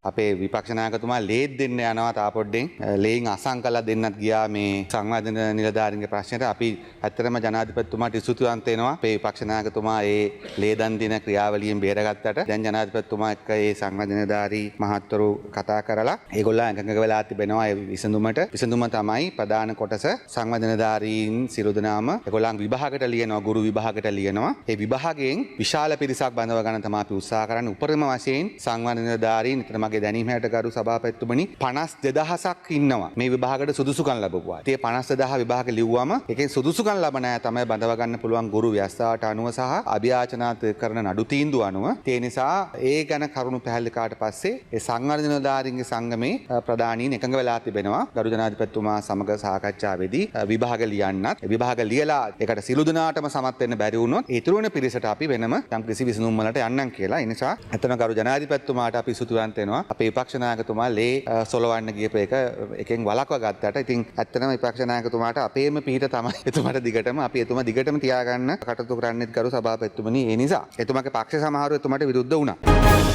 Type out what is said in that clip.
අපේ විපක්ෂ නායකතුමා ලේත් දෙන්න යනවා තාපොඩ්ඩෙන් ලේයින් අසං කළා දෙන්නත් ගියා මේ සංවාදන නිලධාරීන්ගේ ප්‍රශ්නෙට අපි ඇත්තටම ජනාධිපතිතුමාට ස්තුතිවන්ත වෙනවා අපේ විපක්ෂ නායකතුමා ඒ ලේ දන් දින ක්‍රියාවලියෙන් බේරගත්තට දැන් ජනාධිපතිතුමා එක්ක ඒ සංවාදන නිලධාරී මහත්වරු කතා කරලා ඒගොල්ලෝ එකඟ වෙලා තිබෙනවා ඒ විසඳුම තමයි ප්‍රධාන කොටස සංවාදන නිලධාරීන් සියලු දෙනාම ඒගොල්ලන් විභාගයට ලියනවා ගුරු විභාගයට ලියනවා ඒ විභාගයෙන් විශාල පිරිසක් බඳව ගන්න තමයි අපි උත්සාහ කරන්නේ උපරිම වශයෙන් සංවාදන නිලධාරීන් විතර මගේ දැනීම හැට ගරු සභාපතිතුමනි 52000ක් ඉන්නවා මේ විභාගයට සුදුසුකම් ලැබුවා. ඒ 52000 විභාග ලිව්වම එකෙන් සුදුසුකම් ලබන අය තමයි බඳව ගන්න පුළුවන් ගුරු ව්‍යවස්ථාවට අනුව සහ අභියාචනාත් කරන නඩු තීන්දුව අනුව. ඒ නිසා ඒ ගැන කරුණු පැහැදිලි කාට පස්සේ ඒ සංවර්ධන නිලධාරීන්ගේ සංගමේ ප්‍රධානීන් එකඟ වෙලා තිබෙනවා. ගරු ජනාධිපතිතුමා සමග සාකච්ඡාවේදී විභාග ලියන්නත් විභාග ලියලා ඒකට සිළු දෙනාටම සමත් වෙන්න බැරි වුණොත් ඒ තුරුණ පිරිසට අපි වෙනම යම් කිසි විසඳුම් වලට යන්නම් කියලා. ඒ නිසා ඇත්තම ගරු ජනාධිපතිතුමාට අපි ස්තුතිවන්ත වෙනවා. අපේ විපක්ෂ නායකතුමා ලේ සොලවන්න ගියප එකෙන් වළක්වා ගත්තට ඉතින් ඇත්තටම විපක්ෂ නායකතුමාට අපේම පිහිට තමයි එතුමාට දිගටම අපි එතුමා දිගටම තියාගන්න කටයුතු කරන්නෙත් ගරු සභාපතිතුමනි. ඒ නිසා එතුමාගේ පක්ෂ සමහරව එතුමාට විරුද්ධ වුණා.